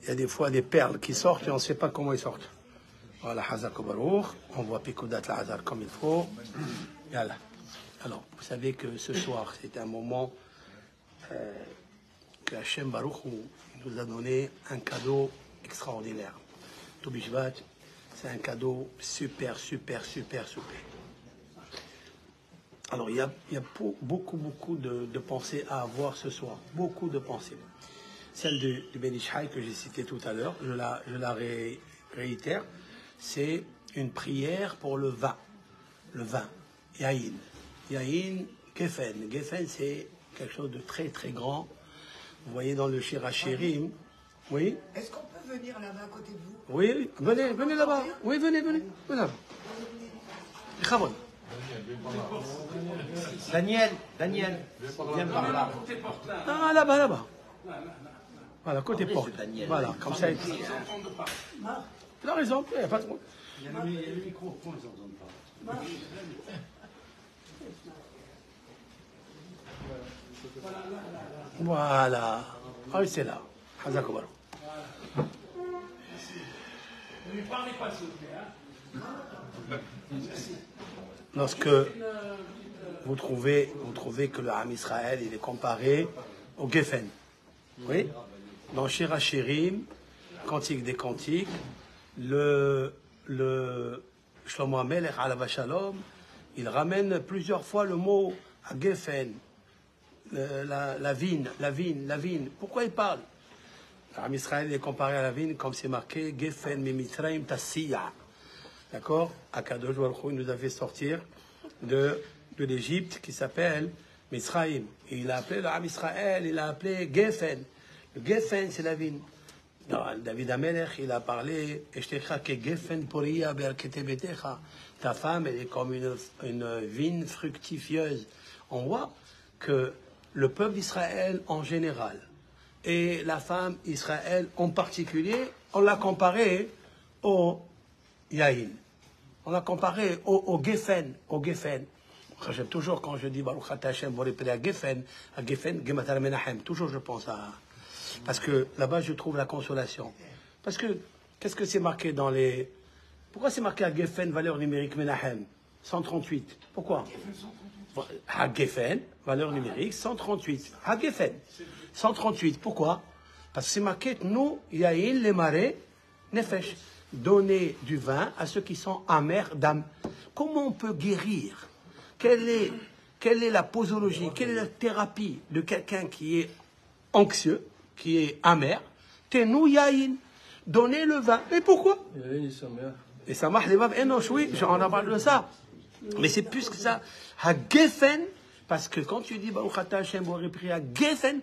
il y a des fois des perles qui sortent et on ne sait pas comment ils sortent. Voilà, Hazak Baruch, on voit Pikudat la Hazar comme il faut. Voilà. Alors, vous savez que ce soir, c'est un moment que Hachem Baruch nous a donné un cadeau extraordinaire. Tobi Shvat, c'est un cadeau super. Alors, il y a beaucoup de pensées à avoir ce soir. Beaucoup de pensées. Celle du Ben Ishai que j'ai citée tout à l'heure, je la réitère, c'est une prière pour le vin. Le vin, Yahin. Yahin, Geffen. Geffen, c'est quelque chose de très grand. Vous voyez dans le Shir HaShirim, oui. Est-ce qu'on peut venir là-bas à côté de vous? Oui, venez là-bas. Oui, venez là-bas. Chavon. Daniel, viens par là. Ah, là-bas. Voilà, côté porte. Voilà, comme ça. Il a raison, il n'y a pas de problème. Il y a le micro, pourquoi ils n'entendent pas? Voilà. Ah oui, c'est là. Hazak Baruch. Ne lui parlez pas, s'il vous plaît. Lorsque vous trouvez que le Ham Israël il est comparé au Geffen. Oui. Dans Shir HaShirim, Cantique des Cantiques, le Shlomo HaMelech Alav Shalom, il ramène plusieurs fois le mot à Geffen, la vigne. Pourquoi il parle? Le Ham Israël est comparé à la vigne comme c'est marqué Geffen Mimitraim Tassiya. D'accord? Akadosh Baruch Hu nous a fait sortir de l'Égypte qui s'appelle Mitzrayim. Et il a appelé le Ham Israël, il a appelé Geffen. Le Geffen, c'est la vigne. David Amelech, il a parlé, ta femme, elle est comme une vigne fructifieuse. On voit que le peuple d'Israël en général et la femme Israël en particulier, on l'a comparé au Yahin. On l'a comparé au Geffen. J'aime toujours quand je dis Baruch Ata Hashem, vous répétez à Geffen, Gematar Menachem. Toujours je pense à. Parce que là-bas, je trouve la consolation. Parce que, qu'est-ce que c'est marqué dans les. Pourquoi c'est marqué à Geffen, valeur numérique Menachem 138. Pourquoi? À Geffen, valeur numérique 138. À Geffen, 138. Pourquoi? Parce que c'est marqué nous, Yahin, les marais, Nefesh. Donner du vin à ceux qui sont amers d'âme. Comment on peut guérir? Quelle est la posologie? Quelle est la thérapie de quelqu'un qui est anxieux, qui est amer? Tenou yahin. Donner le vin. Mais pourquoi? Et ça marche les vaves enosh, oui, on en parle de ça. Mais c'est plus que ça. Ha geffen, parce que quand tu dis Baruch Ata Hashem, vous aurez prié à Geffen,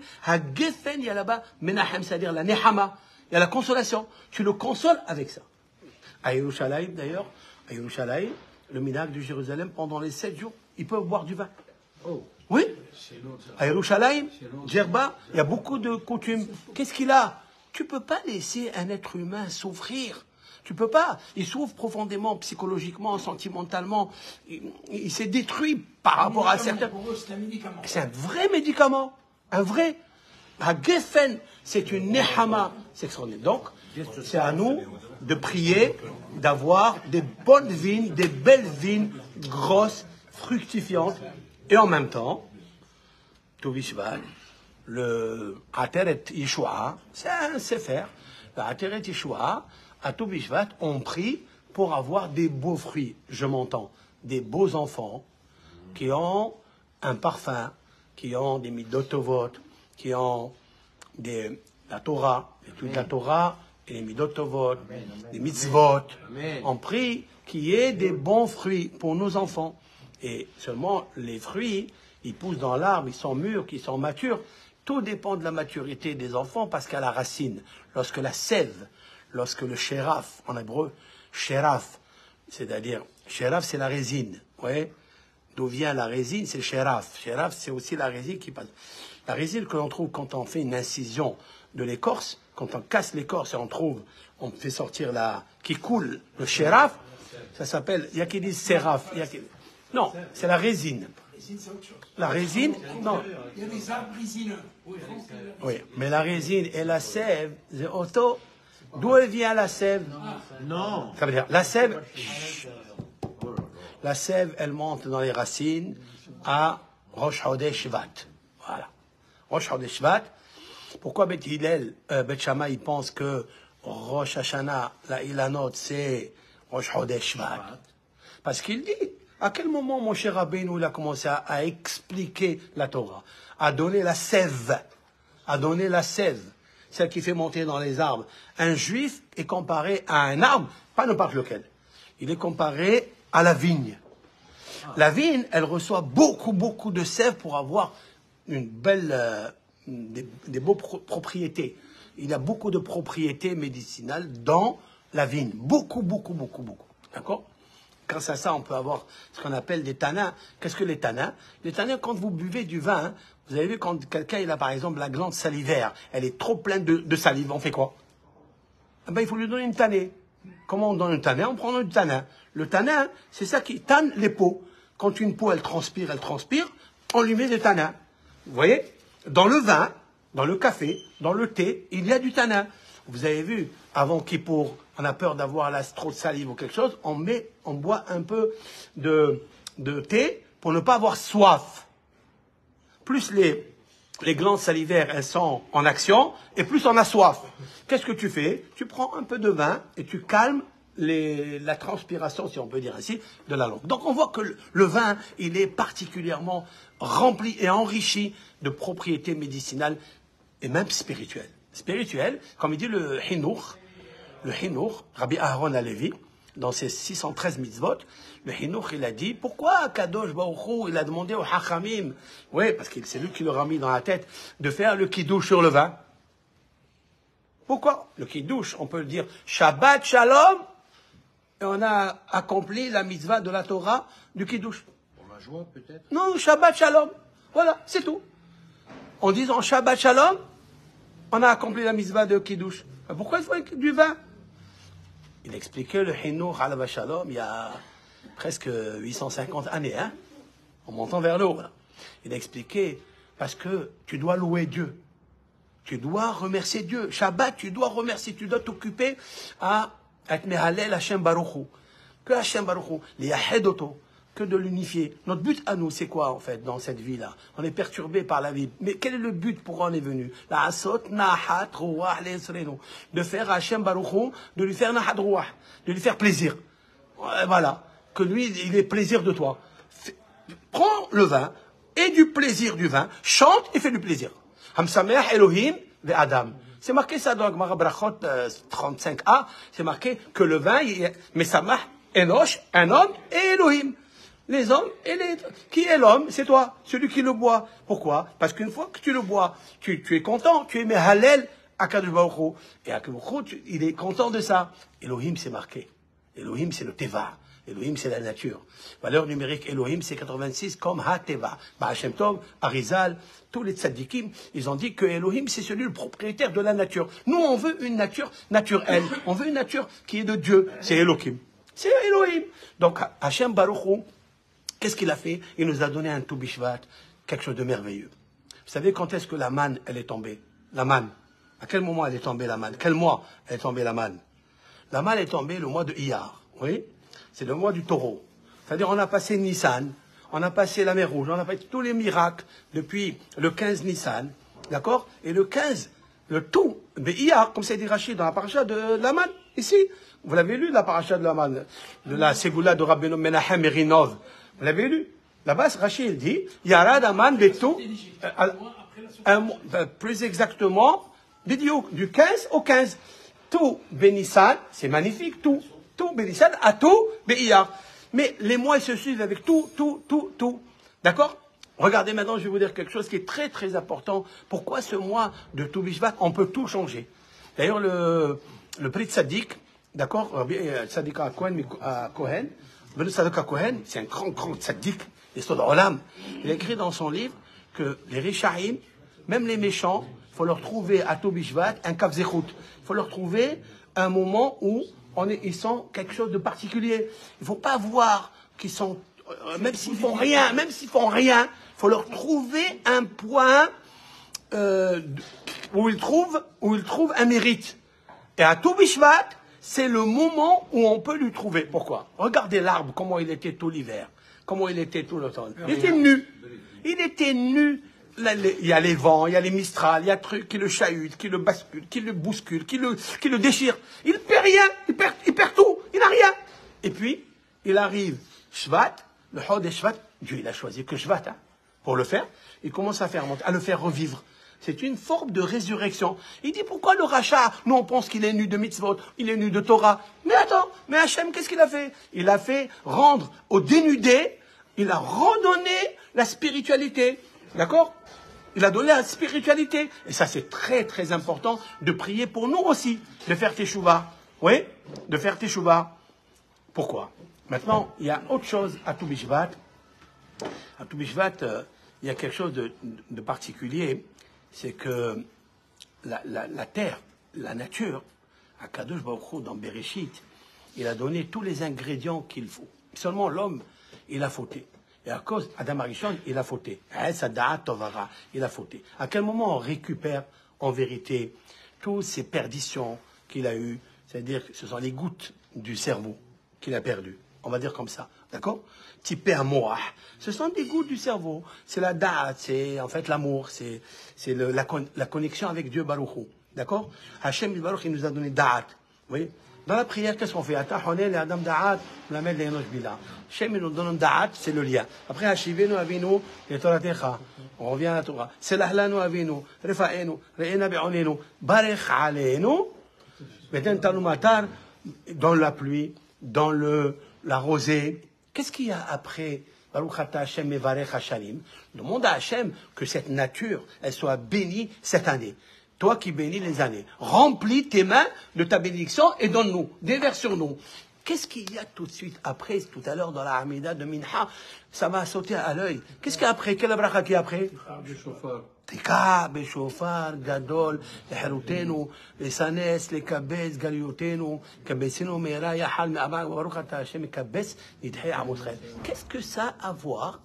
il y a là-bas Menachem, c'est-à-dire la Nehama. Il y a la consolation. Tu le consoles avec ça. À Yerushalayim, d'ailleurs, le minhag de Jérusalem, pendant les 7 jours, ils peuvent boire du vin. Oh. Oui. À Yerushalayim, Djerba, il y a beaucoup de coutumes. Qu'est-ce qu'il a? Tu ne peux pas laisser un être humain souffrir. Tu ne peux pas. Il souffre profondément, psychologiquement, sentimentalement. Il s'est détruit par rapport à certains. Pour eux, c'est un médicament. C'est un vrai médicament. Un vrai. À Geffen, c'est une Nehama. C'est extraordinaire. Donc, c'est à nous de prier, d'avoir des bonnes vignes, des belles vignes, grosses, fructifiantes. Et en même temps, Tobi Shvat, le Ateret Yeshua, c'est un sefer. Le Ateret Yeshua, à Tobi Shvat, on prie pour avoir des beaux fruits. Je m'entends. Des beaux enfants qui ont un parfum, qui ont des midotovot, qui ont la Torah, l'étude de la Torah, et les midotovot, les mitzvot. On prie qu'il y ait des bons fruits pour nos enfants. Et seulement les fruits, ils poussent dans l'arbre, ils sont mûrs, ils sont matures. Tout dépend de la maturité des enfants parce qu'à la racine, lorsque la sève, lorsque le shéraf, en hébreu, shéraf, c'est-à-dire, shéraf c'est la résine, ouais. D'où vient la résine, c'est le shéraf. Shéraf, c'est aussi la résine qui passe. La résine que l'on trouve quand on fait une incision de l'écorce, quand on casse l'écorce et on fait sortir qui coule, le shéraf, ça s'appelle, il y a qui disent séraf. Non, c'est la résine. La résine, non. Il y a des arbres résineux. Oui, mais la résine et la sève, c'est auto, D'où elle vient la sève? Non. Ça veut dire, la sève, elle monte dans les racines à Rosh Chodesh Shvat. Voilà. Rosh Chodesh Shvat. Pourquoi Beth Hillel, Beth Shammai, il pense que Rosh Hashanah, la Ilanot, c'est Rosh Chodesh Shvat? Parce qu'il dit, à quel moment mon cher Rabbeinu, il a commencé à expliquer la Torah, à donner la sève, celle qui fait monter dans les arbres. Un juif est comparé à un arbre, pas n'importe lequel. Il est comparé à la vigne. La vigne, elle reçoit beaucoup de sève pour avoir une belle, des beaux propriétés. Il y a beaucoup de propriétés médicinales dans la vigne. Beaucoup. D'accord? Grâce à ça, on peut avoir ce qu'on appelle des tanins. Qu'est-ce que les tanins? Les tanins, quand vous buvez du vin, hein, vous avez vu quand quelqu'un il a par exemple la glande salivaire, elle est trop pleine de salive, on fait quoi? Eh ben, il faut lui donner une tannée. Comment on donne une tannée? On prend du tanin. Le tanin, c'est ça qui tanne les peaux. Quand une peau elle transpire, on lui met des tanins. Vous voyez? Dans le vin, dans le café, dans le thé, il y a du tanin. Vous avez vu, avant Kippour, on a peur d'avoir trop de salive ou quelque chose, on boit un peu de thé pour ne pas avoir soif. Plus les glandes salivaires, elles sont en action, et plus on a soif. Qu'est-ce que tu fais? Tu prends un peu de vin et tu calmes la transpiration, si on peut dire ainsi, de la langue. Donc on voit que le vin, il est particulièrement rempli et enrichi de propriétés médicinales et même spirituelles. Spirituelles, comme il dit le Hinour, Rabbi Aaron Halevi, dans ses 613 mitzvot, le Hinour, il a dit, pourquoi Kadosh Baruch Hu, il a demandé au Hachamim, oui, parce que c'est lui qui leur a mis dans la tête, de faire le kiddush sur le vin. Pourquoi? Le kiddush, on peut le dire Shabbat Shalom, et on a accompli la mitzvah de la Torah du kiddush. Pour la joie, peut-être? Non, Shabbat Shalom. Voilà, c'est tout. En disant Shabbat Shalom, on a accompli la mitzvah de kiddush. Pourquoi il faut du vin? Il expliquait le Hinour Alav Shalom il y a presque 850 années, hein, en montant vers le haut. Là. Il a expliqué parce que tu dois louer Dieu. Tu dois remercier Dieu. Shabbat, tu dois remercier, tu dois t'occuper à être Mehalel Hashem Baruch Hu. Que Hashem Baruch Hu, l'Yahedoto, que de l'unifier. Notre but à nous, c'est quoi en fait dans cette vie-là? On est perturbé par la vie. Mais quel est le but pourquoi on est venu? La asot nahat ruah le'esrenu. De faire Hashem Baruch Hu, de lui faire nahat ruah, de lui faire plaisir. Voilà. Que lui, il ait plaisir de toi. Prends le vin et du plaisir du vin, chante et fais du plaisir. Hamsameach Elohim ve Adam. C'est marqué ça dans Gemara Brachot 35a. C'est marqué que le vin, mais Samach Enosh, un homme et Elohim. Les hommes et les... Qui est l'homme? C'est toi, celui qui le boit. Pourquoi? Parce qu'une fois que tu le bois, tu es content, tu es Mehalel à Kadosh Baruch Hu. Et à Kadosh Baruch Hu, il est content de ça. Elohim, c'est marqué. Elohim, c'est le Teva. Elohim, c'est la nature. Valeur numérique Elohim, c'est 86 comme Ha-Teva. Baal Shem Tov, Arizal, tous les tzadikim, ils ont dit que Elohim, c'est celui le propriétaire de la nature. Nous, on veut une nature naturelle. On veut une nature qui est de Dieu. C'est Elohim. C'est Elohim. Donc, Hashem Baruch Hu, qu'est-ce qu'il a fait? Il nous a donné un Tu Bishvat, quelque chose de merveilleux. Vous savez quand est-ce que la manne, elle est tombée? La manne. À quel moment elle est tombée, la manne? Quel mois elle est tombée, la manne? La manne est tombée le mois de Iyar. Oui? C'est le mois du taureau. C'est-à-dire, on a passé Nissan, on a passé la mer Rouge, on a fait tous les miracles depuis le 15 Nissan. D'accord? Et le 15, le tout, mais Iyar, comme c'est dit Rachid dans la paracha de la manne, ici. Vous l'avez lu, la paracha de la manne, de la Ségoula de Rabbeinu Menachem Erinov. Vous l'avez lu? Là-bas, Rachid dit, Yarad Aman Betou, plus exactement, du 15 au 15. Tout Bénissan, c'est magnifique, tout Bénissan, à tout Béiyar. Mais les mois, ils se suivent avec tout. D'accord? Regardez maintenant, je vais vous dire quelque chose qui est très très important. Pourquoi ce mois de Tu Bishvat, on peut tout changer? D'ailleurs, le prix de Tzadik, d'accord, Tzadik à Kohen, Ben Tzadik à Kohen, c'est un grand Tzadik, l'histoire de Olam. Il a écrit dans son livre que les Rishaïm, même les méchants, il faut leur trouver à Tu Bishvat un Kav Zechut. Il faut leur trouver un moment où ils sont quelque chose de particulier. Il ne faut pas voir qu'ils sont, même s'ils font rien, il faut leur trouver un point où ils trouvent un mérite. Et à tout Bishvat, c'est le moment où on peut lui trouver. Pourquoi? Regardez l'arbre, comment il était tout l'hiver, comment il était tout l'automne. Il était nu. Il était nu. Il y a les vents, il y a les mistrales, il y a trucs qui le chahutent, qui le basculent, qui le bousculent, qui le déchirent. Il ne perd rien, il perd tout, il n'a rien. Et puis, il arrive Shvat, le Hod et Shvat, Dieu il a choisi que Shvat, hein, pour le faire. Il commence à le faire revivre. C'est une forme de résurrection. Il dit, pourquoi le rachat? Nous, on pense qu'il est nu de mitzvot, il est nu de Torah. Mais attends, mais Hachem, qu'est-ce qu'il a fait? Il a fait rendre au dénudé, il a redonné la spiritualité. D'accord? Il a donné la spiritualité. Et ça, c'est très, très important de prier pour nous aussi, de faire teshuva. Oui, de faire teshuva. Pourquoi? Maintenant, il y a autre chose à Tou Bishvat. À Tou Bishvat, il y a quelque chose de particulier. C'est que la terre, la nature, à Kadosh Baruch Hu, dans Bereshit, il a donné tous les ingrédients qu'il faut. Seulement l'homme, il a fauté. Et à cause d'Adam Arishon, il a fauté. Il a fauté. À quel moment on récupère en vérité toutes ces perditions qu'il a eues? C'est-à-dire que ce sont les gouttes du cerveau qu'il a perdues. On va dire comme ça. D'accord? Tipé Moah. Ce sont des gouttes du cerveau. C'est la da'at, c'est en fait l'amour, c'est la connexion avec Dieu Baruch Hu. D'accord? Hachem Baruch, il nous a donné da'at. Oui? Dans la prière, qu'est-ce qu'on fait? Atahonel et Adam da'at, on la met les enosh bila. Hachem, il nous donne da'at, c'est le lien. Après, Hashivenu avinu, et Toratecha. On revient à la Torah. C'est l'ahlanu avinu, refa'enu, re'ena be'onenu, barech alenu, beten talumatar, dans la pluie, dans la rosée. Qu'est-ce qu'il y a après Baruch Ata Hashem Mevarech Hashalim? Demande à Hashem que cette nature, elle soit bénie cette année. Toi qui bénis les années, remplis tes mains de ta bénédiction et donne-nous, déverse sur nous. Qu'est-ce qu'il y a tout de suite après, tout à l'heure dans la Hamida de Minha? Ça m'a sauté à l'œil. Qu'est-ce qu'il y a après? Quelle bracha qui est après? תקע בשופר גדול לחירותנו, לסנס, לקבץ גלויותנו, קבצנו מהרה יחל מאבק, וברוך אתה השם מקבץ נדחי עמודכם. Qu'est-ce que ça a à voir?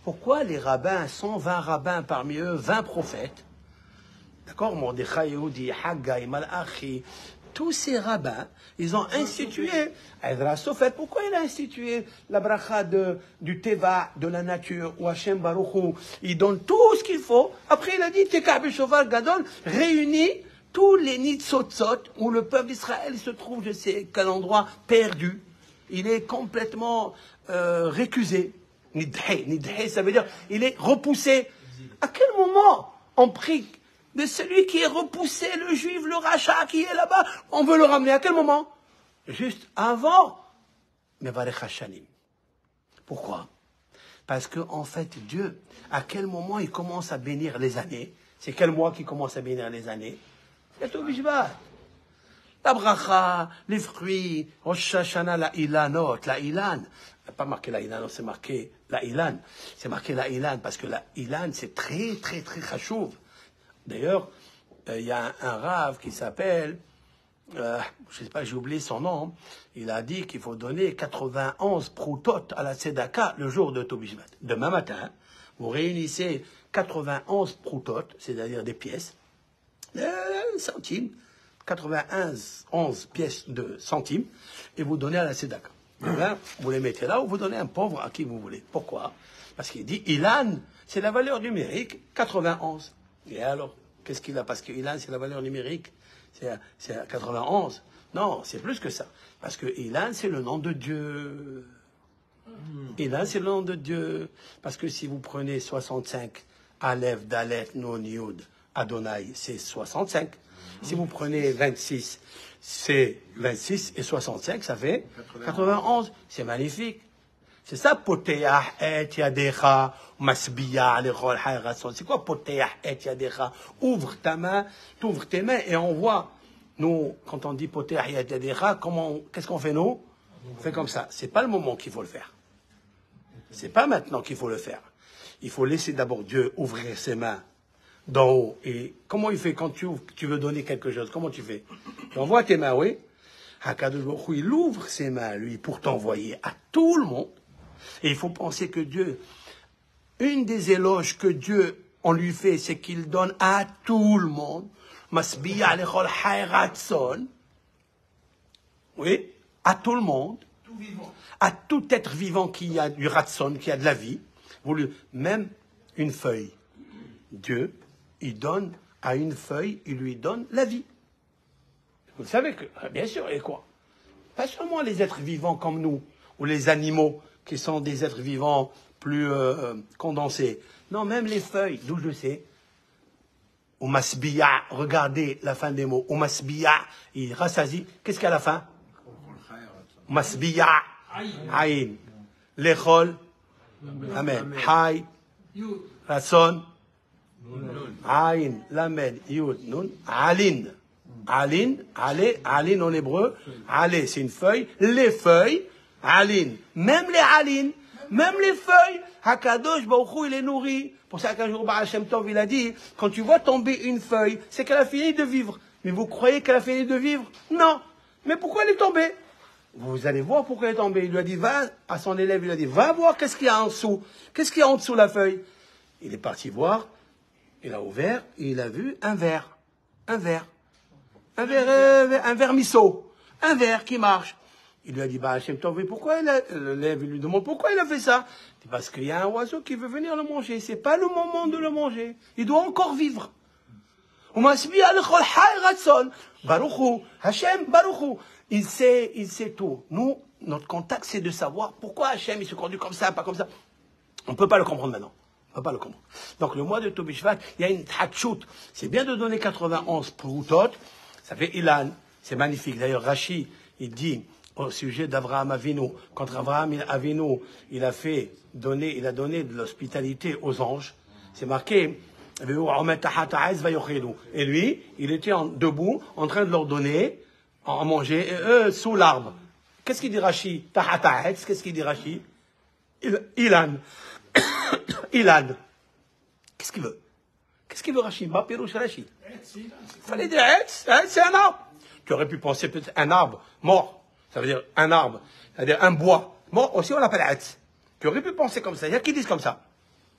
Pourquoi les rabbins, 120 rabbins parmi eux, 20 prophètes, d'accord, Mordechai, Yehudi, Haggai, Malachi, tous ces rabbins, ils ont institué, Ezra Sofer, pourquoi il a institué la bracha du Teva, de la nature, ou Hashem Baruch Hu, il donne tout ce qu'il faut. Après, il a dit, Tekah B'Shofar Gadol, réunit tous les nids de Sotzot, où le peuple d'Israël se trouve, je sais quel endroit, perdu. Il est complètement récusé. Nidhé, ça veut dire, il est repoussé. À quel moment on prie de celui qui est repoussé, le juif, le rachat qui est là-bas, on veut le ramener à quel moment? Juste avant Mevarech Hashanim. Pourquoi? Parce que, en fait, Dieu, à quel moment il commence à bénir les années? C'est quel mois qu'il commence à bénir les années? C'est au Bishvat. La bracha, les fruits, Rosh Hashanah, la ilanot, la ilan. Pas marqué la ilanot, c'est marqué la ilan. C'est marqué la ilan, parce que la ilan, c'est très, très, très chachouv. D'ailleurs, il y a un rave qui s'appelle, je ne sais pas, j'ai oublié son nom, il a dit qu'il faut donner 91 proutot à la tzedaka le jour de Tou Bishvat. Demain matin, vous réunissez 91 proutot, c'est-à-dire des pièces, centimes, 11 pièces de centimes, et vous donnez à la tzedaka. Là, vous les mettez là ou vous donnez un pauvre à qui vous voulez. Pourquoi? Parce qu'il dit, Ilan, c'est la valeur numérique, 91. Et alors, qu'est-ce qu'il a? Parce que Ilan, c'est la valeur numérique, c'est à 91. Non, c'est plus que ça. Parce que Ilan, c'est le nom de Dieu. Ilan, c'est le nom de Dieu. Parce que si vous prenez 65, Aleph, Dalet, Nun, Yud, Adonai, c'est 65. Si vous prenez 26, c'est 26 et 65, ça fait 91. C'est magnifique. C'est ça, Poteah et Yadecha, Masbiya, Lechol Hayrason. C'est quoi Poteah et Yadecha? Ouvre ta main, t'ouvres tes mains et on voit. Nous, quand on dit Poteah et Yadecha, qu'est-ce qu'on fait nous? On fait comme ça. C'est pas le moment qu'il faut le faire. C'est pas maintenant qu'il faut le faire. Il faut laisser d'abord Dieu ouvrir ses mains d'en haut. Et comment il fait quand tu veux donner quelque chose? Comment tu fais? Tu envoies tes mains, oui. Hakadosh Baruch Hu, il ouvre ses mains, lui, pour t'envoyer à tout le monde. Et il faut penser que Dieu, une des éloges que Dieu, on lui fait, c'est qu'il donne à tout le monde. Masbiya lechol hay ratson. Oui, à tout le monde. Tout vivant. À tout être vivant qui a du ratson, qui a de la vie. Même une feuille. Dieu, il donne à une feuille, il lui donne la vie. Vous savez que, bien sûr, et quoi? Pas seulement les êtres vivants comme nous, ou les animaux, qui sont des êtres vivants plus condensés. Non, même les feuilles, d'où je sais. Umasbiya, regardez la fin des mots. Umasbiya, il rassasie. Qu'est-ce qu'il y a à la fin? Umasbiya, aïn. Lechol, amen. Hay, ratson, aïn, lamed, yud, nun, alin. Alin, allez, alin en hébreu, allez, c'est une feuille. Les feuilles, alin. Même les alin, même les feuilles, Hakadosh Baruch Hu, il est nourri. Pour ça qu'un jour, Baal Shem Tov, il a dit, quand tu vois tomber une feuille, c'est qu'elle a fini de vivre. Mais vous croyez qu'elle a fini de vivre? Non. Mais pourquoi elle est tombée? Vous allez voir pourquoi elle est tombée. Il lui a dit, va, à son élève, il lui a dit, va voir qu'est-ce qu'il y a en dessous. Qu'est-ce qu'il y a en dessous la feuille? Il est parti voir, il a ouvert, et il a vu un verre. Un verre. Un vermisseau. Un verre qui marche. Il lui a dit, bah, Hachem Tov, pourquoi l'élève lui demande pourquoi il a fait ça? Il dit, parce qu'il y a un oiseau qui veut venir le manger. C'est pas le moment de le manger. Il doit encore vivre. Baruch Hachem Baruch. Il sait tout. Nous, notre contact, c'est de savoir pourquoi Hachem, il se conduit comme ça, pas comme ça. On ne peut pas le comprendre maintenant. On ne peut pas le comprendre. Donc, le mois de Tobi Shvat, il y a une tchatchout. C'est bien de donner 91 proutot. Ça fait Ilan. C'est magnifique. D'ailleurs, Rashi, il dit, au sujet d'Avraham Avinu, quand Avraham Avinu, il a donné de l'hospitalité aux anges, c'est marqué, et lui, il était debout, en train de leur donner à manger, et eux, sous l'arbre. Qu'est-ce qu'il dit Rashi? Qu'est-ce qu'il dit Rashi? Ilan. Ilan. Qu'est-ce qu'il veut? Qu'est-ce qu'il veut Rashi? Rashi. Il fallait dire c'est un arbre. Tu aurais pu penser peut-être un arbre mort. Ça veut dire un arbre. Ça veut dire un bois mort. Aussi, on l'appelle Etz. Tu aurais pu penser comme ça. Il y a qui disent comme ça.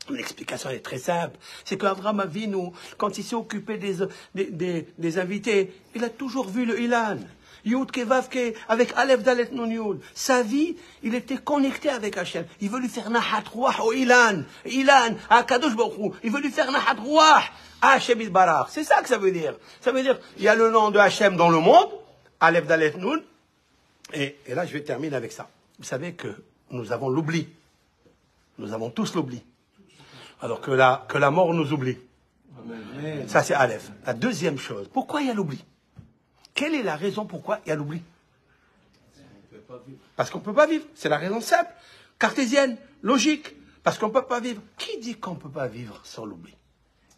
L'explication est très simple. C'est qu'Avraham Avinu, quand il s'est occupé des invités, il a toujours vu le Ilan. Yud Kevavke, avec Aleph Dalet Nun Yud. Sa vie, il était connecté avec Hachem. Il veut lui faire Nahat Ruach au Ilan. Ilan, à Kadosh Baruch Hu. Il veut lui faire Nahat Ruach à Hachem Yitbarach. C'est ça que ça veut dire. Ça veut dire, il y a le nom de Hachem dans le monde, Aleph Dalet Nun. Et là, je vais terminer avec ça. Vous savez que nous avons l'oubli. Nous avons tous l'oubli. Alors que la mort nous oublie. Amen. Ça, c'est Aleph. La deuxième chose, pourquoi il y a l'oubli? Quelle est la raison pourquoi il y a l'oubli? Parce qu'on ne peut pas vivre. C'est la raison simple, cartésienne, logique. Parce qu'on ne peut pas vivre. Qui dit qu'on ne peut pas vivre sans l'oubli?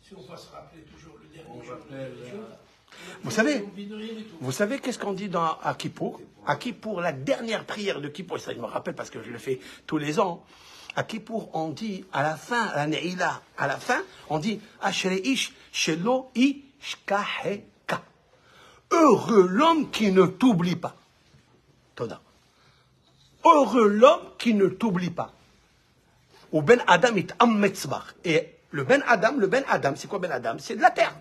Si on va se rappeler toujours le dernier jour. Vous savez qu'est-ce qu'on dit à Kippour? À Kippour, la dernière prière de Kippour, ça je me rappelle parce que je le fais tous les ans. À Kippour, on dit à la fin, à la Neila, à la fin, on dit Ashreish Shelo Ishkaheka. Heureux l'homme qui ne t'oublie pas. Toda. Heureux l'homme qui ne t'oublie pas. Ou Ben Adam it ammetzbach. Et le Ben Adam, c'est quoi Ben Adam? C'est de la terre.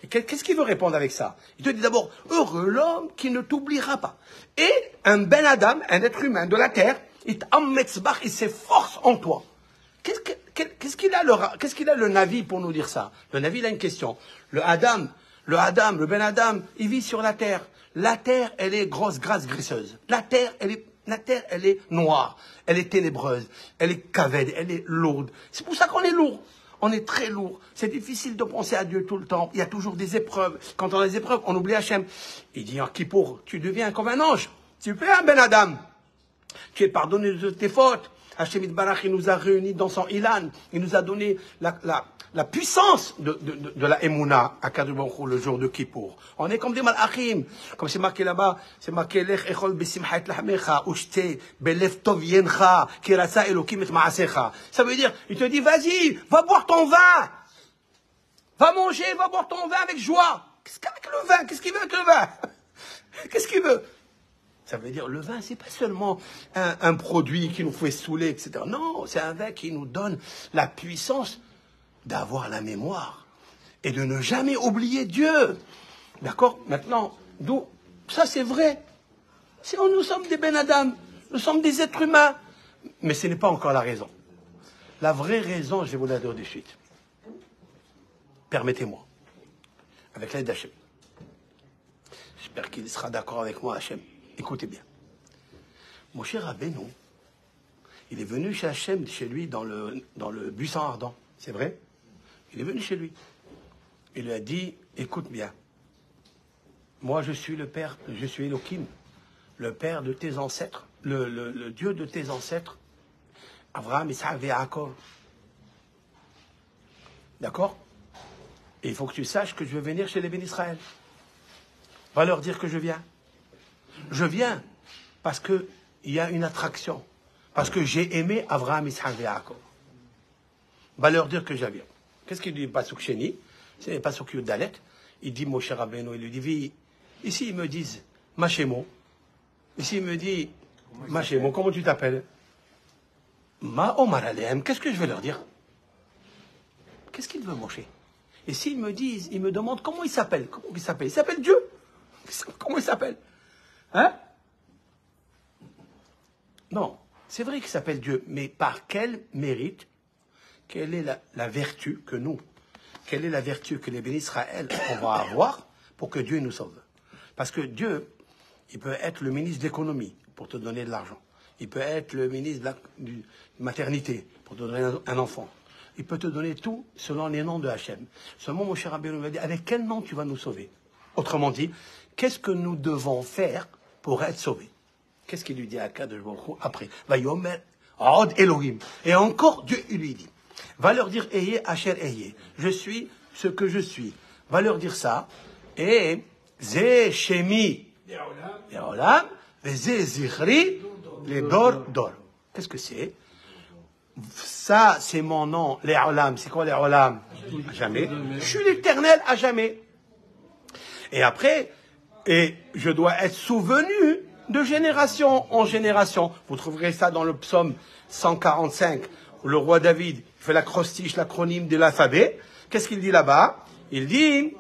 Et qu'est-ce qu'il veut répondre avec ça? Il te dit d'abord, heureux l'homme qui ne t'oubliera pas. Et un Ben Adam, un être humain de la terre, il s'efforce en toi. Qu'est-ce qu'il a le Navi pour nous dire ça? Le Navi, il a une question. Le Ben Adam, il vit sur la terre. La terre, elle est grosse, grasse, graisseuse. La terre, elle est noire. Elle est ténébreuse. Elle est cavède. Elle est lourde. C'est pour ça qu'on est lourd. On est très lourd. C'est difficile de penser à Dieu tout le temps. Il y a toujours des épreuves. Quand on a des épreuves, on oublie Hachem. Il dit en Kippour, tu deviens comme un ange. Tu fais un Ben Adam. Tu es pardonné de tes fautes. Hachem Yitbarach, il nous a réunis dans son Ilan. Il nous a donné la puissance de la Emouna à Kadosh Baruch Hu le jour de Kippour. On est comme des malachim. Comme c'est marqué là-bas, c'est marqué Lech echol besimcha et lahmecha ushte belev tov yencha ki ratsa elokim et ma'asecha. Ça veut dire, il te dit, vas-y, va boire ton vin. Va manger, va boire ton vin avec joie. Qu'est-ce qu'avec le vin? Qu'est-ce qu'il veut avec le vin? Qu'est-ce qu'il veut? Ça veut dire, le vin, c'est pas seulement un produit qui nous fait saouler, etc. Non, c'est un vin qui nous donne la puissance d'avoir la mémoire et de ne jamais oublier Dieu. D'accord? Maintenant, d'où ça c'est vrai. Nous sommes des Ben Adam, nous sommes des êtres humains. Mais ce n'est pas encore la raison. La vraie raison, je vais vous la dire de suite. Permettez-moi, avec l'aide d'Hachem. J'espère qu'il sera d'accord avec moi, Hachem. Écoutez bien. Moshe Rabbeinu, il est venu chez Hachem, chez lui, dans le buisson ardent. C'est vrai? Il est venu chez lui. Il lui a dit, écoute bien. Moi, je suis le Père, je suis Elohim, le Père de tes ancêtres, le Dieu de tes ancêtres, Abraham, Isaac et Jacob. D'accord? Et il faut que tu saches que je vais venir chez les bénis Israël. Va leur dire que je viens. Je viens parce qu'il y a une attraction. Parce que j'ai aimé Abraham, Isaac et Jacob. Va leur dire que je viens. Qu'est-ce qu'il dit Pasuk Sheni? C'est Pasuk Yud Dalet. Il dit Moshe Rabbeinu, il lui dit, ici ils me disent Machemo. Ici il me dit Machemo, comment tu t'appelles? Ma Omar Alehem, qu'est-ce que je vais leur dire? Qu'est-ce qu'il veut Moshe? Et s'ils me disent, ils me demandent comment il s'appelle. Comment il s'appelle? Il s'appelle Dieu. Comment il s'appelle? Hein? Non, c'est vrai qu'il s'appelle Dieu, mais par quel mérite? Quelle est la vertu que nous, quelle est la vertu que les bénis Israël on va avoir pour que Dieu nous sauve? Parce que Dieu, il peut être le ministre de l'économie pour te donner de l'argent. Il peut être le ministre de la maternité pour te donner un enfant. Il peut te donner tout selon les noms de Hachem. Seulement, mon cher Rabbeinu m'a dit, avec quel nom tu vas nous sauver? Autrement dit, qu'est-ce que nous devons faire pour être sauvés? Qu'est-ce qu'il lui dit à Kadosh Baruch Hu après? Vayomer Od Elohim. Et encore, Dieu il lui dit, va leur dire, Eye Asher Eye. Je suis ce que je suis. Va leur dire ça. Et Ze Shemi Leolam, Ze Zichri, les Dor Dor. Qu'est-ce que c'est? Ça, c'est mon nom, les Olam. C'est quoi les Olam? À jamais. Je suis l'Éternel à jamais. Et après, je dois être souvenu de génération en génération. Vous trouverez ça dans le psaume 145, où le roi David fait l'acrostiche, l'acronyme de l'alphabet. Qu'est-ce qu'il dit là-bas? Il dit,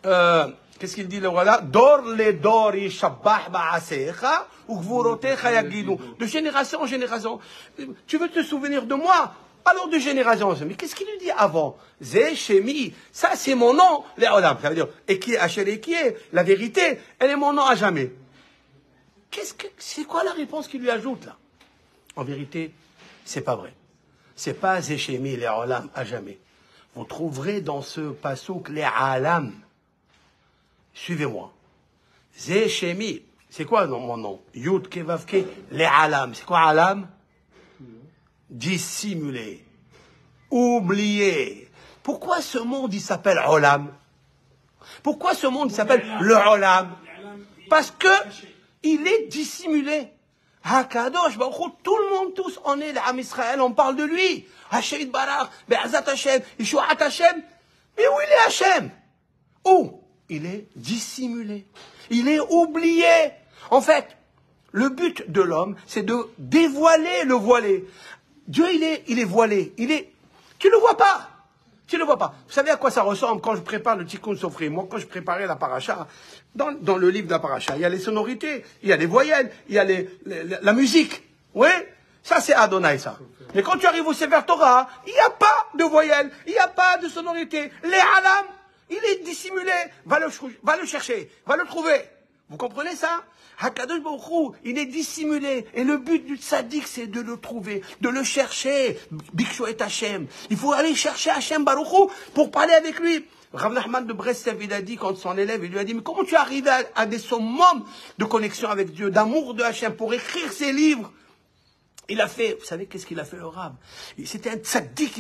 qu'est-ce qu'il dit le roi là? Dor le dori shabbah ba'asecha ou gvurotecha yagidu. De génération en génération. Tu veux te souvenir de moi? Alors de génération en génération. Mais qu'est-ce qu'il lui dit avant? Zé Shemi. Ça c'est mon nom, les olam. Ça veut dire, et qui est Hachem et qui est la vérité? Elle est mon nom à jamais. C'est quoi la réponse qu'il lui ajoute là? En vérité, c'est pas vrai. C'est pas Zé Shemi, les olam à jamais. Vous trouverez dans ce passouk les alam. Suivez-moi. Zé Shemi. C'est quoi mon nom? Yud Kevavke, les alam. C'est quoi alam? Dissimulé. Oublié. Pourquoi ce monde il s'appelle olam? Pourquoi ce monde il s'appelle le olam? Parce que il est dissimulé. Hakadosh, tout le monde, tous, on est l'Am Israël, on parle de lui. Hachem Barach, Be'azat Hashem, Yeshuat Hashem. Mais où il est Hashem? Où? Il est dissimulé. Il est oublié. En fait, le but de l'homme, c'est de dévoiler le voilé. Dieu, il est voilé. Tu le vois pas. Tu le vois pas. Vous savez à quoi ça ressemble quand je prépare le Tikkun Sofrim? Moi, quand je préparais la paracha, dans le livre de la paracha, il y a les sonorités, il y a les voyelles, il y a la musique. Oui? Ça, c'est Adonai, ça. Mais quand tu arrives au Sefer Torah, il n'y a pas de voyelles, il n'y a pas de sonorité. Les alam, il est dissimulé. Va le chercher, va le trouver. Vous comprenez ça? Hakadosh Baruch Hu, il est dissimulé. Et le but du tzaddik, c'est de le trouver, de le chercher. Bikshu et Hashem. Il faut aller chercher Hashem Baruch Hu pour parler avec lui. Rav Nachman de Breslev, il a dit, quand son élève, il lui a dit, mais comment tu arrives à des summums de connexion avec Dieu, d'amour de Hashem, pour écrire ces livres? Il a fait, vous savez qu'est-ce qu'il a fait le Rav? C'était un tzaddik,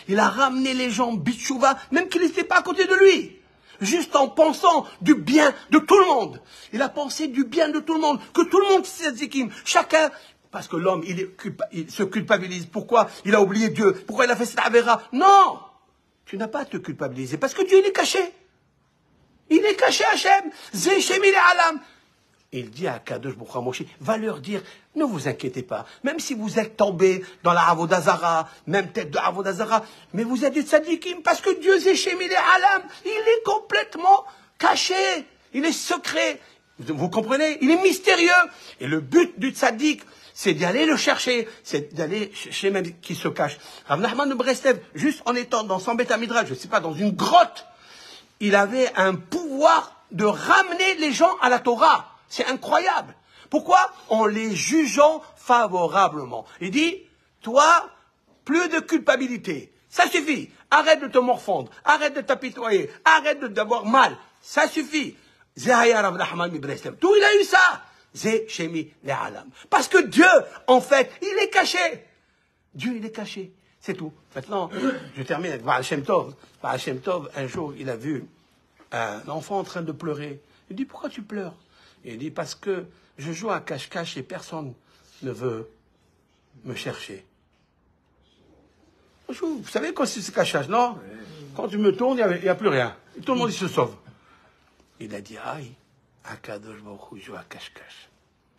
il a ramené les gens Bitchouva, même qu'ils n'étaient pas à côté de lui. Juste en pensant du bien de tout le monde. Il a pensé du bien de tout le monde. Que tout le monde s'est tzaddikim. Chacun, parce que l'homme, il se culpabilise. Pourquoi il a oublié Dieu? Pourquoi il a fait cette avéra? Non! Tu n'as pas à te culpabiliser. Parce que Dieu, il est caché. Il est caché, Hachem. Zé Shem il est alam. Il dit à Kadosh Baruch Hu Moshe, va leur dire, ne vous inquiétez pas, même si vous êtes tombés dans la Avodazara, même tête de Avodazara, mais vous êtes des tzadikim parce que Dieu Zé Shem il est alam, il est complètement caché, il est secret. Vous comprenez? Il est mystérieux. Et le but du tzaddik, c'est d'y aller le chercher, c'est d'aller chez même qui se cache. Rav Nachman de Breslev, juste en étant dans son Beth Midrash, je ne sais pas, dans une grotte, il avait un pouvoir de ramener les gens à la Torah. C'est incroyable. Pourquoi? En les jugeant favorablement. Il dit, toi, plus de culpabilité. Ça suffit. Arrête de te morfondre. Arrête de t'apitoyer. Arrête d'avoir mal. Ça suffit. Zahaya Rav Nachman de Breslev. Tout, il a eu ça. Zé Shemi le Alam. Parce que Dieu, en fait, il est caché. Dieu, il est caché. C'est tout. Maintenant, je termine avec Baal Shem Tov. Baal Shem Tov, un jour, il a vu un enfant en train de pleurer. Il dit, pourquoi tu pleures? Il dit, parce que je joue à cache-cache et personne ne veut me chercher. Vous savez quand c'est cache-cache, non? Quand tu me tournes, il n'y a plus rien. Et tout le monde, il se sauve. Il a dit, aïe, Akadosh Baruch Hu joue à cache-cache.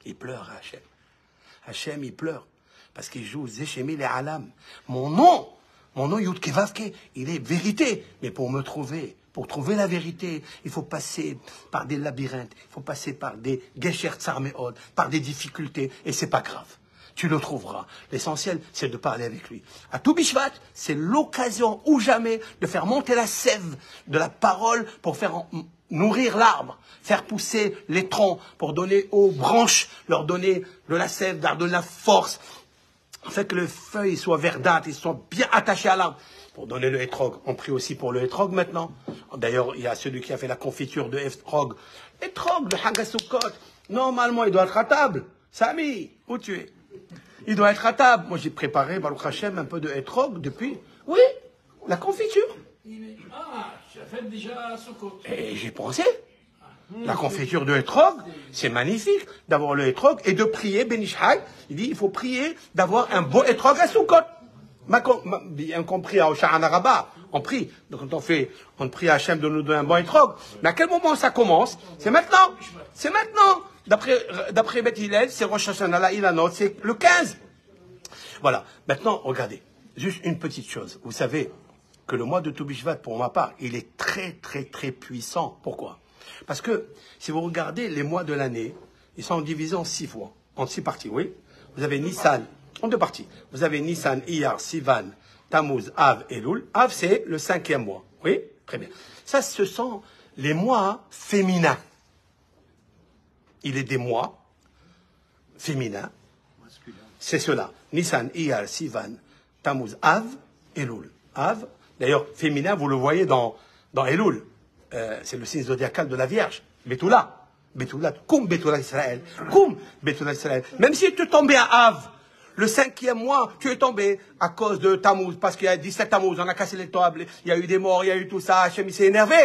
Il pleure, Hachem. Hachem, il pleure. Parce qu'il joue Zéchémi les Alam. Mon nom Yud Kevavke, il est vérité. Mais pour me trouver, pour trouver la vérité, il faut passer par des labyrinthes, il faut passer par des Gesher Tzarmeod, par des difficultés. Et c'est pas grave. Tu le trouveras. L'essentiel, c'est de parler avec lui. À Tou Bishvat, c'est l'occasion ou jamais de faire monter la sève de la parole pour faire nourrir l'arbre, faire pousser les troncs pour donner aux branches, leur donner de la sève, leur donner la force, fait que les feuilles soient verdâtres, ils soient bien attachés à l'arbre. Pour donner le hétrog, on prie aussi pour le hétrog maintenant. D'ailleurs, il y a celui qui a fait la confiture de hétrog. Hétrog, le Hagasukot, normalement, il doit être à table. Samy, où tu es? Il doit être à table. Moi, j'ai préparé, Baruch Hashem, un peu de hétrog depuis. Oui, la confiture. Ah, tu as fait déjà Sukkot. Et j'ai pensé. La confiture de hétrog, c'est magnifique d'avoir le hétrog et de prier, Benishai. Il dit, il faut prier d'avoir un beau hétrog à Sukkot. Bien compris à Osha'an Araba, on prie. Donc quand on prie à Hachem de nous donner un bon hétrog. Mais à quel moment ça commence? C'est maintenant. C'est maintenant. D'après Beth Hillel, c'est Rosh Hashanah, la Ilanot, c'est le 15. Voilà. Maintenant, regardez. Juste une petite chose. Vous savez que le mois de Tou Bishvat, pour ma part, il est très, très, très puissant. Pourquoi? Parce que, si vous regardez les mois de l'année, ils sont divisés en 6 fois, en 6 parties, oui. Vous avez Nissan, en 2 parties. Vous avez Nissan, Iyar, Sivan, Tammuz, Av et Elul. Av, c'est le 5e mois, oui. Très bien. Ça, ce sont les mois féminins. Il est des mois féminins. C'est cela. Nissan, Iyar, Sivan, Tammuz, Av, Elul. Av, d'ailleurs, féminin, vous le voyez dans Elul. C'est le signe zodiacal de la Vierge. Betula. Betula. Koum Betula Israël. Koum Betula Israël. Même si tu tombais à Av, le 5e mois, tu es tombé à cause de Tammuz, parce qu'il y a 17 Tammuz, on a cassé les tables, il y a eu des morts, il y a eu tout ça, Hachem, il s'est énervé.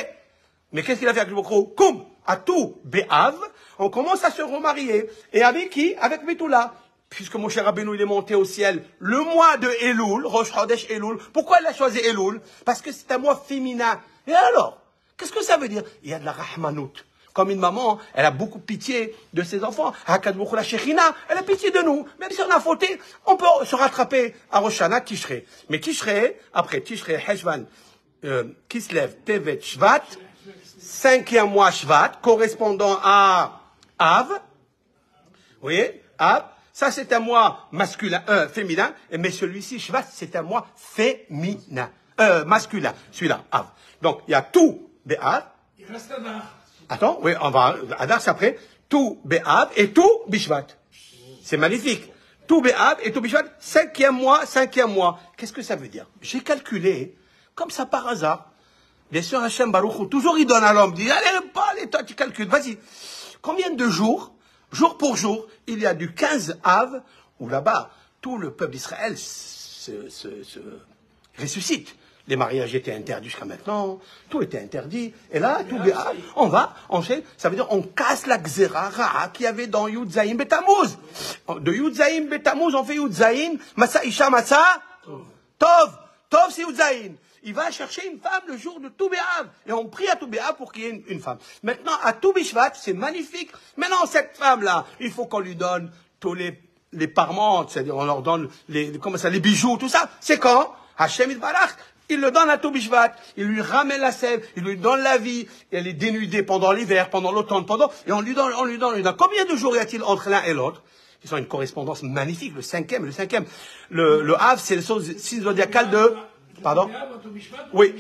Mais qu'est-ce qu'il a fait avec le Bokro? Koum, à tout Béav, on commence à se remarier. Et avec qui? Avec Betula. Puisque mon cher Rabbeinu, il est monté au ciel le mois de Elul, Rosh Chodesh Elul. Pourquoi il a choisi Elul? Parce que c'est un mois féminin. Et alors? Qu'est-ce que ça veut dire? Il y a de la rahmanout. Comme une maman, elle a beaucoup pitié de ses enfants. Hakad Boukhou la Shechina, elle a pitié de nous. Même si on a fauté, on peut se rattraper à Rosh Hashanah, Tishrei. Mais Tishrei, après Tishrei, Heshvan, Kislev, Tevet, Shvat, 5e mois Shvat, correspondant à Av. Vous voyez? Av. Ça, c'est un mois masculin, féminin. Mais celui-ci, Shvat, c'est un mois féminin. Masculin. Celui-là, Av. Donc, il y a tout Béav. Il reste Adar. Attends, oui, on va, Adar, c'est après. Tout Béav et tout Bishvat. C'est magnifique. Tout Béav et tout Bishvat, 5e mois. Qu'est-ce que ça veut dire? J'ai calculé, comme ça par hasard. Bien sûr, Hachem Baruch Hu, toujours il donne à l'homme, dit, allez, toi, tu calcules, vas-y. Combien de jours, jour pour jour, il y a du 15 Av, où là-bas, tout le peuple d'Israël se ressuscite. Les mariages étaient interdits jusqu'à maintenant, tout était interdit. Et là, tout on sait, ça veut dire on casse la Xéra Ra'a qu'il y avait dans Yud Zayin Betamuz. De Yud Zayin Betamuz, on fait Yud Zayin, Masa Isha Masa, Tov, c'est Yud Zayin. Il va chercher une femme le jour de Tou B'Av. Et on prie à Tou B'Av pour qu'il y ait une femme. Maintenant, à Tou B'Shvat, c'est magnifique. Maintenant, cette femme-là, il faut qu'on lui donne tous les parements, c'est-à-dire on leur donne les bijoux, tout ça. C'est quand? Hachem Yitbarach Il le donne à Toubishvat, il lui ramène la sève, il lui donne la vie, elle est dénudée pendant l'hiver, pendant l'automne, et on lui donne. Combien de jours y a-t-il entre l'un et l'autre? Ils ont une correspondance magnifique, le cinquième. Le Av, c'est le signe zodiacal de... Pardon? Oui.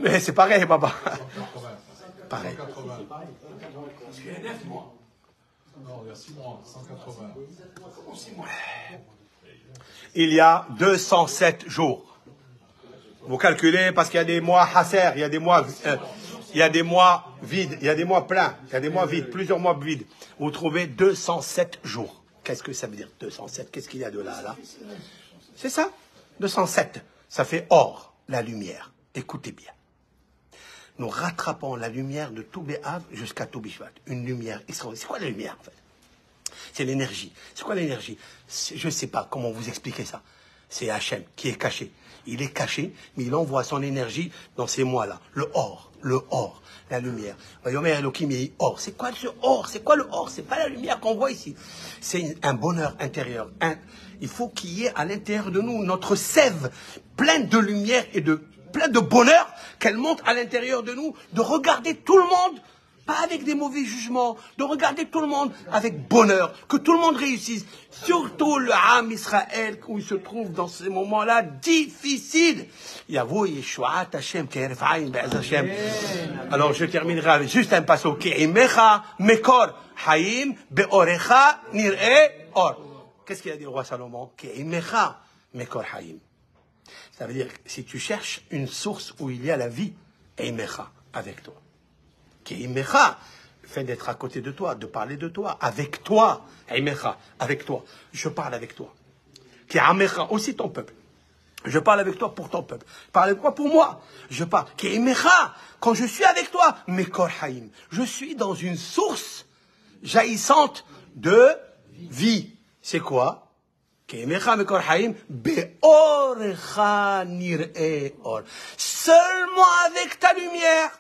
Mais c'est pareil, papa. Pareil. Parce qu'il y a 9 mois. Non, il y a 6 mois, 180. 6 mois. Il y a 207 jours. Vous calculez parce qu'il y a des mois hasser, il y a des mois vides, il y a des mois pleins, il y a des mois vides, plusieurs mois vides. Vous trouvez 207 jours. Qu'est-ce que ça veut dire 207? Qu'est-ce qu'il y a de là? C'est ça, 207. Ça fait or, la lumière. Écoutez bien. Nous rattrapons la lumière de Tou B'Av jusqu'à Tou B'Shvat. Une lumière extraordinaire. C'est quoi la lumière en fait? C'est l'énergie. C'est quoi l'énergie? Je ne sais pas comment vous expliquer ça. C'est Hachem qui est caché. Il est caché, mais il envoie son énergie dans ces mois-là. Le or, la lumière. Or. C'est quoi ce or? C'est quoi le or? C'est pas la lumière qu'on voit ici. C'est un bonheur intérieur. Il faut qu'il y ait à l'intérieur de nous notre sève pleine de lumière et plein de bonheur qu'elle monte à l'intérieur de nous, de regarder tout le monde, pas avec des mauvais jugements, de regarder tout le monde avec bonheur, que tout le monde réussisse. Surtout le Ham Israël, où il se trouve dans ces moments-là difficiles. Yavo Yeshuat Hashem, Kerfaïn Be'ez Hashem. Alors je terminerai avec juste un passage. Ki'imecha mekor hayim be'orecha nir'e or. Qu'est-ce qu'il a dit le roi Salomon? Ki'imecha mekor hayim. Ça veut dire, si tu cherches une source où il y a la vie, Eimecha, avec toi. Keimecha, le fait d'être à côté de toi, de parler de toi, avec toi, Eimecha, avec toi. Je parle avec toi. Keimecha, aussi ton peuple. Je parle avec toi pour ton peuple. Je parle avec toi pour moi. Je parle. Keimecha, quand je suis avec toi, Mekor Haïm. Je suis dans une source jaillissante de vie. C'est quoi? Seulement avec ta lumière.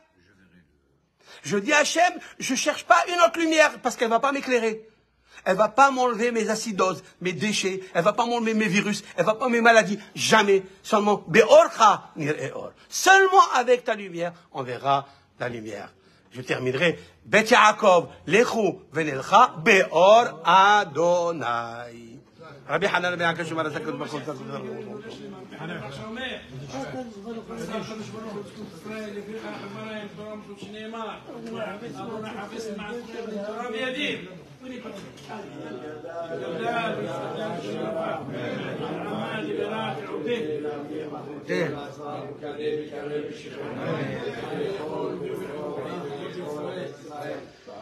Je dis à Hachem, je ne cherche pas une autre lumière parce qu'elle ne va pas m'éclairer. Elle ne va pas m'enlever mes acidoses, mes déchets. Elle ne va pas m'enlever mes virus. Elle ne va pas mes maladies. Jamais. Seulement, seulement avec ta lumière, on verra la lumière. Je terminerai. Bet Yaakov, lechu venelcha beor Adonai. Rabbi Hanan ben Akash Umar Zakut Bakul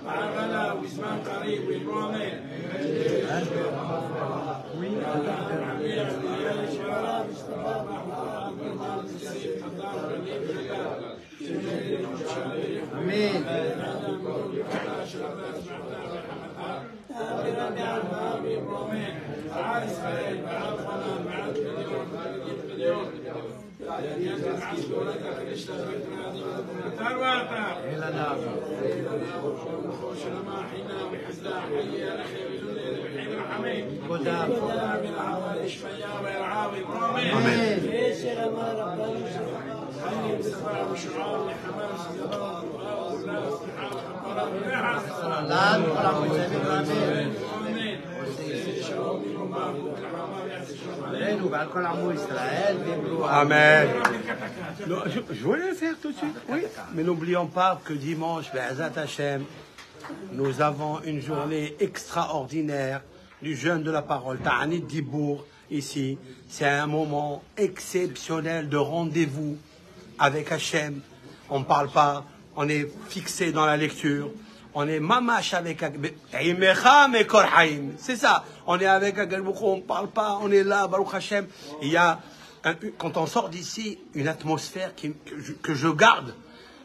معنا وزمان قريب والمؤمن Amen. Je voulais le faire tout de suite, oui. Mais n'oublions pas que dimanche, Be'ezat Hashem, nous avons une journée extraordinaire du jeûne de la parole, Ta'anit Dibour, ici. C'est un moment exceptionnel de rendez-vous avec Hachem. On ne parle pas, on est fixé dans la lecture. On est mamash avec c'est ça. On est avec Agalboukou, on ne parle pas, on est là, Baruch Hashem. Il y a, quand on sort d'ici, une atmosphère que je garde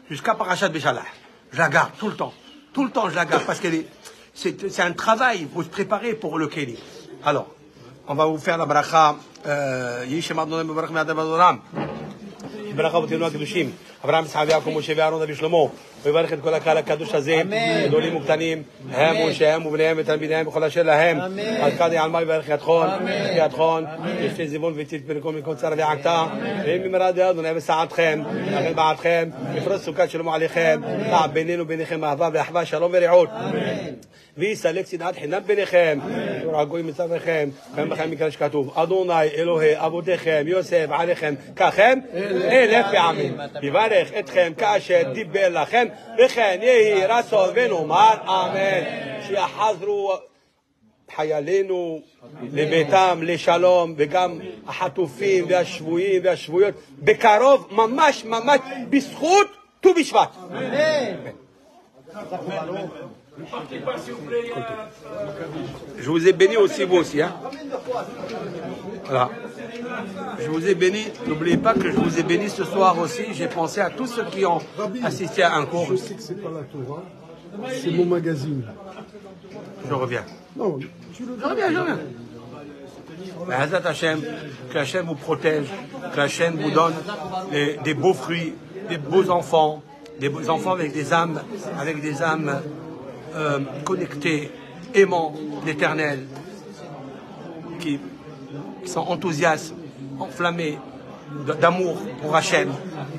jusqu'à Parashat Béchalah. Je la garde tout le temps. Tout le temps, je la garde parce que c'est un travail. Il faut se préparer pour le Kéli. Alors, on va vous faire la bracha. Yishem Adonai Mevarach Me'adav Adoram. ברכה ותהיו הקדושים, אברהם, יצחק ויעקב, משה ואהרון, נביא שלמה, ויברך את כל הקהל הקדוש הזה, גדולים וקטנים, הם ונשיהם ובניהם ותלמידיהם וכל אשר להם. על קדי עלמא יברך ידכון, ידכון, ישתי זיוון וציץ בנקום מכל צער ועקתה, ואם במהרה דעה אדוני בסעתכם, יאכל בעדכם, יפרוס סוכת שלום עליכם, לעב בינינו וביניכם אהבה ואחווה, שלום ורעות. ויסלק שנאת חינם ביניכם, יורע גויים מצווכם, חיים בכם מקרא שכתוב, אדוני אלוהי אבותיכם יוסף עליכם ככם 1000 פעמים. יברך אתכם כאשר דיבר לכם, וכן יהי רצון ונאמר אמן. שיחזרו חיילינו לביתם לשלום, וגם החטופים והשבויים והשבויות בקרוב, ממש ממש בזכות ט"ו בשבט. Je vous ai béni aussi, vous aussi. Hein? Voilà. Je vous ai béni. N'oubliez pas que je vous ai béni ce soir aussi. J'ai pensé à tous ceux qui ont assisté à un cours. Je sais que c'est pas la Torah, c'est mon magazine. Je reviens. Non, tu le Je reviens. Mais Hazrat Hashem, que Hashem vous protège, que Hashem vous donne des beaux fruits, des beaux enfants avec des âmes connectés, aimant l'Éternel, qui sont enthousiastes, enflammés d'amour pour Hachem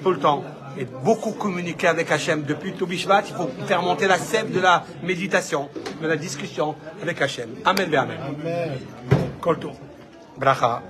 tout le temps, et beaucoup communiquer avec Hachem. Depuis Tou Bishvat, il faut faire monter la sève de la méditation, de la discussion avec Hachem. Amen, amen. Kol tov. Bracha.